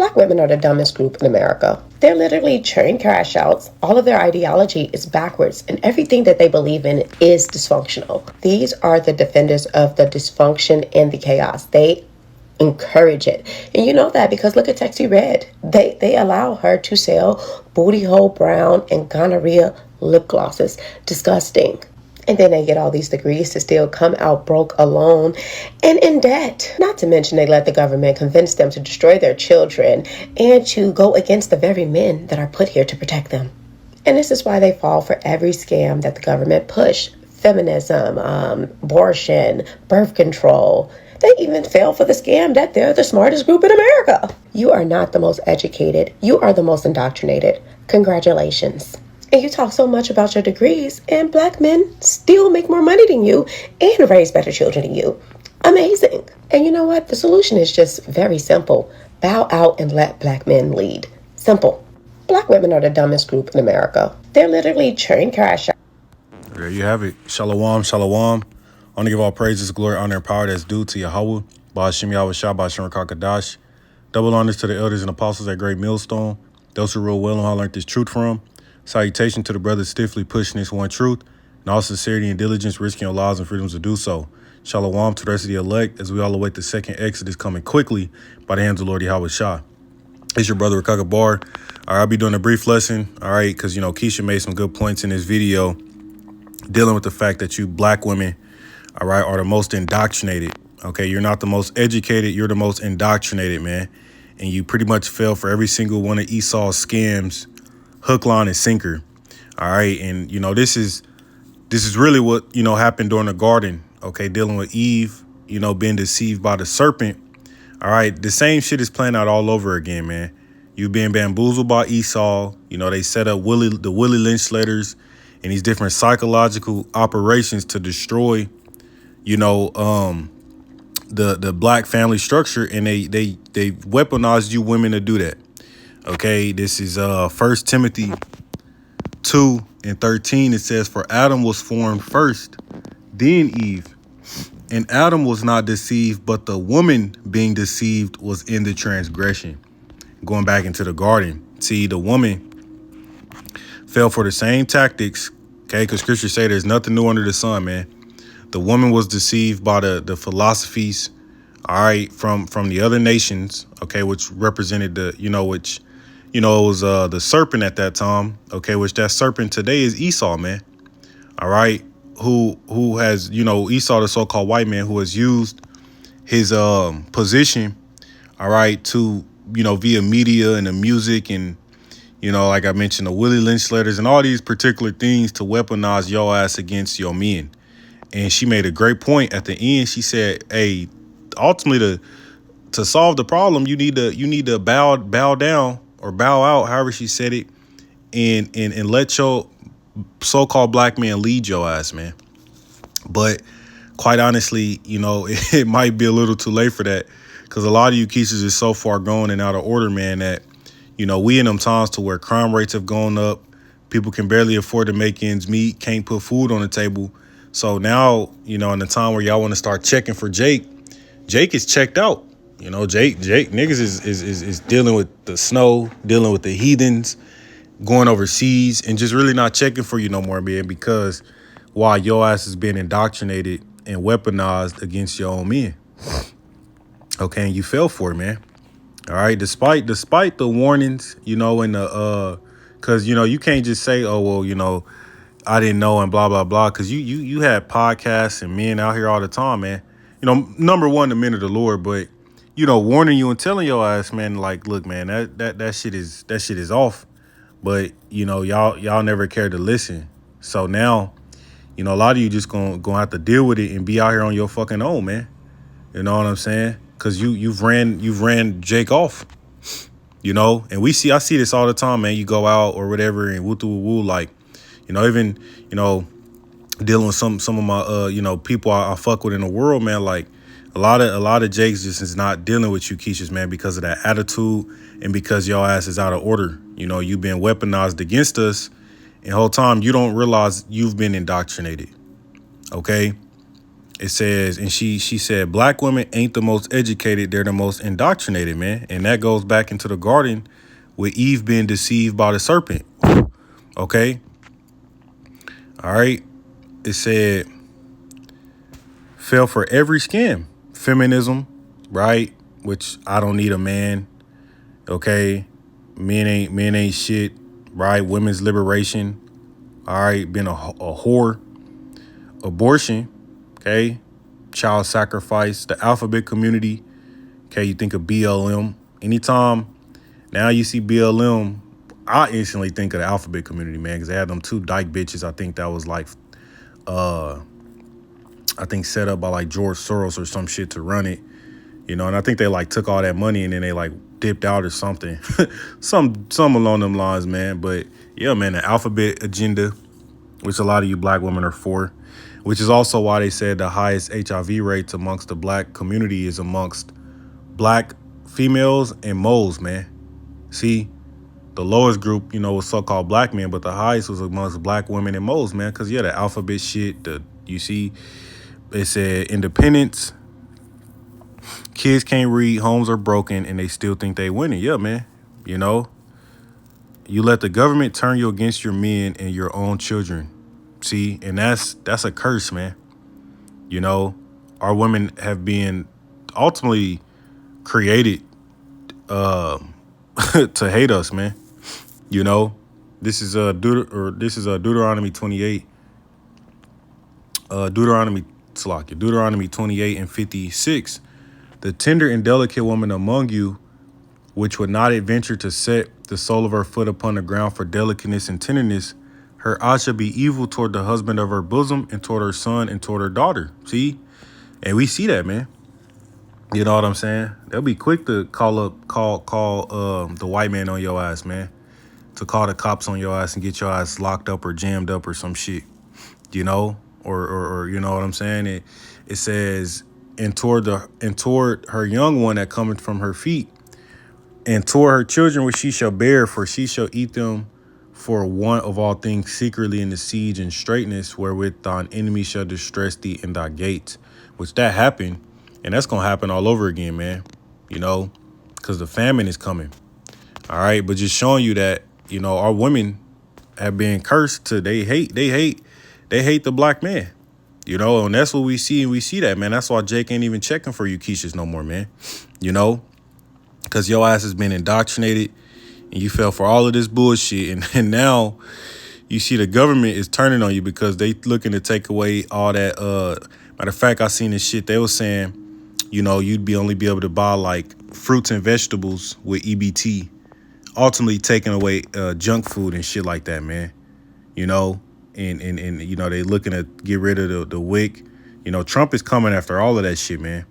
Black women are the dumbest group in America. They're literally churning crash outs. All of their ideology is backwards, and everything that they believe in is dysfunctional. These are the defenders of the dysfunction and the chaos. They encourage it. And you know that because look at Texie Red. They allow her to sell booty hole brown and gonorrhea lip glosses. Disgusting. And then they get all these degrees to still come out broke, alone, and in debt. Not to mention they let the government convince them to destroy their children and to go against the very men that are put here to protect them. And this is why they fall for every scam that the government push. Feminism, abortion, birth control. They even fail for the scam that they're the smartest group in America. You are not the most educated. You are the most indoctrinated. Congratulations. And you talk so much about your degrees, and black men still make more money than you and raise better children than you. Amazing. And you know what? The solution is just very simple. Bow out and let black men lead. Simple. Black women are the dumbest group in America. They're literally churning cash out. There you have it. Shalom, shalom. I want to give all praises, glory, honor, and power that's due to Yahweh. Ba'ashim Yahweh Shah, Ba'ashim Rakakadash. Double honors to the elders and apostles at Great Millstone. Those who rule well and how I learned this truth from. Salutation to the brothers stiffly pushing this one truth, and all sincerity and diligence risking your lives and freedoms to do so. Shalom to the rest of the elect as we all await the second exodus coming quickly by the hands of Lord Yahweh Shah. It's your brother Rakaka Bar. All right, I'll be doing a brief lesson, all right, because, Keisha made some good points in this video dealing with the fact that you black women, all right, are the most indoctrinated. Okay, you're not the most educated, you're the most indoctrinated, man. And you pretty much fell for every single one of Esau's scams, hook, line, and sinker. All right. And, this is really what, happened during the garden. OK, dealing with Eve, being deceived by the serpent. All right. The same shit is playing out all over again, man. You being bamboozled by Esau. They set up the Willie Lynch letters and these different psychological operations to destroy, the black family structure. And they weaponized you women to do that. Okay, this is 1 Timothy 2:13. It says, "For Adam was formed first, then Eve. And Adam was not deceived, but the woman being deceived was in the transgression." Going back into the garden. See, the woman fell for the same tactics, okay, because scriptures say there's nothing new under the sun, man. The woman was deceived by the philosophies, all right, from the other nations, okay, which represented it was the serpent at that time, okay, which that serpent today is Esau, man. All right, who has, Esau, the so-called white man, who has used his position, all right, to, via media and the music and, like I mentioned, the Willie Lynch letters and all these particular things to weaponize your ass against your men. And she made a great point at the end. She said, hey, ultimately to solve the problem, you need to bow down or bow out, however she said it, and let your so-called black man lead your ass, man. But quite honestly, it might be a little too late for that, because a lot of you Keishas is so far gone and out of order, man, that, we in them times to where crime rates have gone up. People can barely afford to make ends meet, can't put food on the table. So now, in the time where y'all want to start checking for Jake is checked out. Jake niggas is dealing with the snow, dealing with the heathens, going overseas, and just really not checking for you no more, man, because while your ass is being indoctrinated and weaponized against your own men. Okay, and you fell for it, man. All right, despite the warnings, and the because you can't just say, oh well, I didn't know and blah blah blah, because you had podcasts and men out here all the time, man. Number one, the men of the Lord, but warning you and telling your ass, man, like, look, man, that shit is off. But y'all never cared to listen. So now, a lot of you just gonna have to deal with it and be out here on your fucking own, man. You know what I'm saying? Because you've ran Jake off. And I see this all the time, man. You go out or whatever and woo woo, like, even dealing with some of my people I fuck with in the world, man. Like a lot of Jakes just is not dealing with you Keishas, man, because of that attitude and because your ass is out of order. You've been weaponized against us, and the whole time you don't realize you've been indoctrinated. Okay, It says, and she said, black women ain't the most educated, they're the most indoctrinated, man. And that goes back into the garden with Eve being deceived by the serpent. Okay. All right. It said, fell for every scam. Feminism, right? Which I don't need a man. Okay. Men ain't shit, right? Women's liberation. All right. Being a whore. Abortion. Okay. Child sacrifice. The alphabet community. Okay. You think of BLM. Anytime now you see BLM, I instantly think of the alphabet community, man, because they had them two dyke bitches. I think that was like, I think set up by like George Soros or some shit to run it, and I think they like took all that money and then they like dipped out or something, some along them lines, man. But yeah, man, the alphabet agenda, which a lot of you black women are for, which is also why they said the highest HIV rates amongst the black community is amongst black females and moles, man. See, the lowest group, was so-called black men, but the highest was amongst black women and moles, man. Because, yeah, the alphabet shit, you see, it said independence, kids can't read, homes are broken, and they still think they winning. Yeah, man. You let the government turn you against your men and your own children. See, and that's a curse, man. Our women have been ultimately created to hate us, man. This is Deuteronomy 28. Deuteronomy 28 and 56. The tender and delicate woman among you, which would not adventure to set the sole of her foot upon the ground for delicateness and tenderness, her eye shall be evil toward the husband of her bosom, and toward her son, and toward her daughter. See, and we see that, man. You know what I'm saying? They'll be quick to call the white man on your ass, man. To call the cops on your ass and get your ass locked up or jammed up or some shit, or you know what I'm saying? It says, and toward her young one that cometh from her feet, and toward her children which she shall bear, for she shall eat them for want of all things secretly in the siege and straitness, wherewith thine enemy shall distress thee in thy gates. Which that happened, and that's gonna happen all over again, man. Because the famine is coming. All right, but just showing you that, our women have been cursed to they hate the black man. And that's what we see, and we see that, man. That's why Jake ain't even checking for you Keishas no more, man. Because your ass has been indoctrinated and you fell for all of this bullshit, and now you see the government is turning on you because they looking to take away all that. Matter of fact, I seen this shit. They was saying, you'd only be able to buy like fruits and vegetables with EBT, ultimately taking away junk food and shit like that, man. And they looking to get rid of the WIC. Trump is coming after all of that shit, man.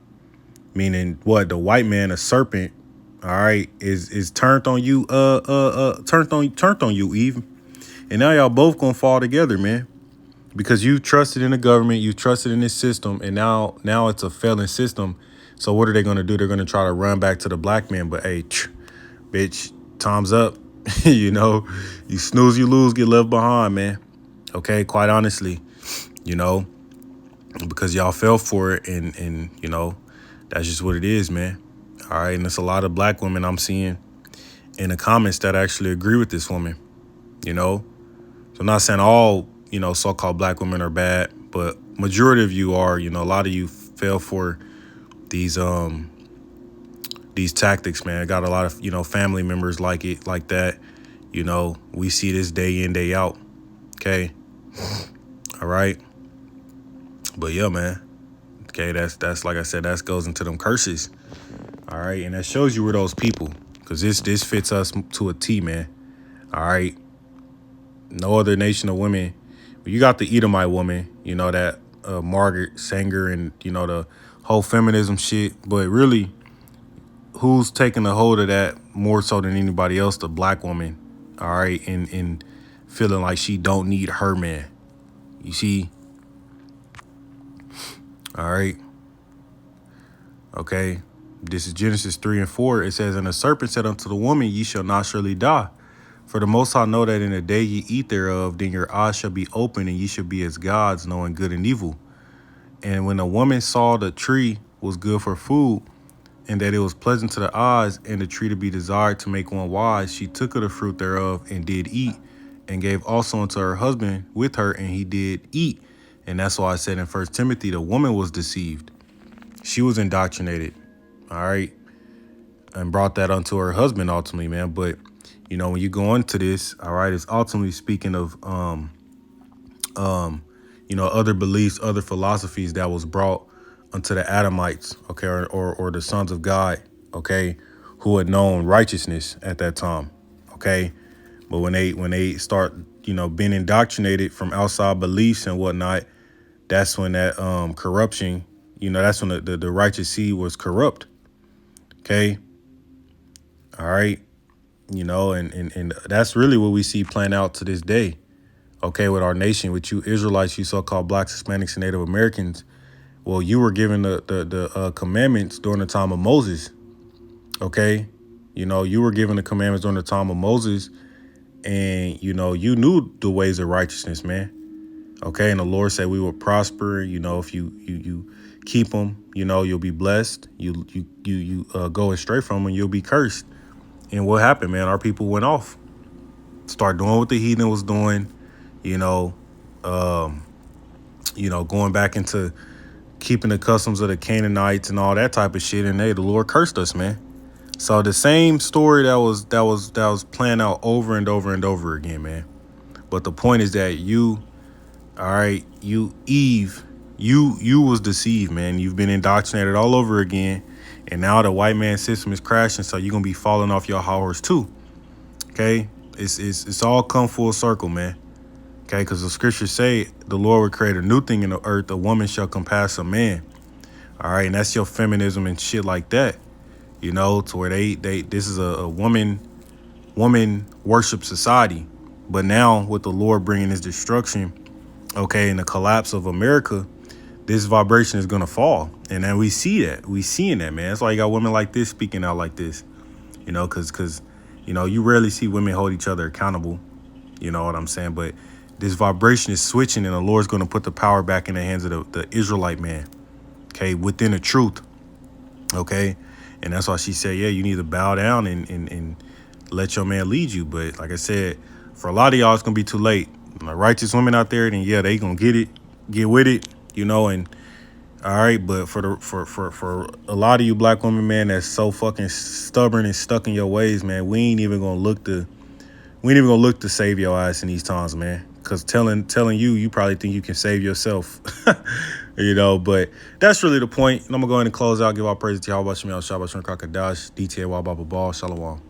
Meaning what? The white man, a serpent, all right, is turned on you, turned on you, Eve. And now y'all both gonna fall together, man. Because you trusted in the government, you trusted in this system, and now it's a failing system. So what are they gonna do? They're gonna try to run back to the black man, but hey, bitch, time's up. You snooze, you lose, get left behind, man. Okay, quite honestly, because y'all fell for it, and that's just what it is, man. All right, and there's a lot of black women I'm seeing in the comments that actually agree with this woman, So I'm not saying all, so-called black women are bad, but majority of you are, a lot of you fell for these tactics, man. I got a lot of, family members like that. We see this day in, day out. Okay. All right. But yeah, man. Okay, that's like I said, that goes into them curses. All right, and that shows you we're those people, because this fits us to a T, man. All right. No other nation of women. You got the Edomite woman, that Margaret Sanger, and the whole feminism shit. But really, who's taking a hold of that more so than anybody else? The black woman. All right, and feeling like she don't need her man. You see? All right. Okay. This is Genesis 3 and 4. It says, and the serpent said unto the woman, ye shall not surely die. For the Most High know that in the day ye eat thereof, then your eyes shall be open, and ye shall be as gods, knowing good and evil. And when the woman saw the tree was good for food, and that it was pleasant to the eyes, and the tree to be desired to make one wise, she took of the fruit thereof and did eat, and gave also unto her husband with her, and he did eat. And that's why I said in First Timothy, the woman was deceived. She was indoctrinated, all right, and brought that unto her husband ultimately, man. But when you go into this, all right, it's ultimately speaking of other beliefs, other philosophies that was brought unto the Adamites, okay, or the sons of God, okay, who had known righteousness at that time, okay. But when they start, being indoctrinated from outside beliefs and whatnot, that's when that corruption, that's when the righteous seed was corrupt, okay, all right, and that's really what we see playing out to this day, okay, with our nation, with you Israelites, you so-called blacks, Hispanics, and Native Americans. Well, you were given the commandments during the time of Moses, okay? You were given the commandments during the time of Moses, and, you knew the ways of righteousness, man, okay? And the Lord said we will prosper, if you keep them, you'll be blessed. You go astray from them, you'll be cursed. And what happened, man? Our people went off, start doing what the heathen was doing, going back into keeping the customs of the Canaanites and all that type of shit, and the Lord cursed us, man. So the same story that was playing out over and over and over again, man. But the point is that Eve, you was deceived, man. You've been indoctrinated all over again, and now the white man system is crashing, so you're gonna be falling off your horse too. Okay, it's all come full circle, man. Okay, because the scriptures say the Lord would create a new thing in the earth, a woman shall compass a man. All right, and that's your feminism and shit like that, to where they this is a woman worship society. But now with the Lord bringing his destruction, okay, and the collapse of America, this vibration is gonna fall, and then we seeing that, man. That's why you got women like this speaking out like this, because you rarely see women hold each other accountable. You know what I'm saying? But this vibration is switching, and the Lord's going to put the power back in the hands of the Israelite man, okay, within the truth, okay? And that's why she said, yeah, you need to bow down and let your man lead you. But like I said, for a lot of y'all, it's going to be too late. The righteous women out there, then yeah, they going to get with it, and all right. But for a lot of you black women, man, that's so fucking stubborn and stuck in your ways, man, we ain't even going to look to save your ass in these times, man. Because telling you probably think you can save yourself, But that's really the point. And I'm going to go ahead and close out, give all praise to Yahweh, Shalom, Shabbat, Shalom, Kakadash, DTA, Wababa, Ball, Shalom.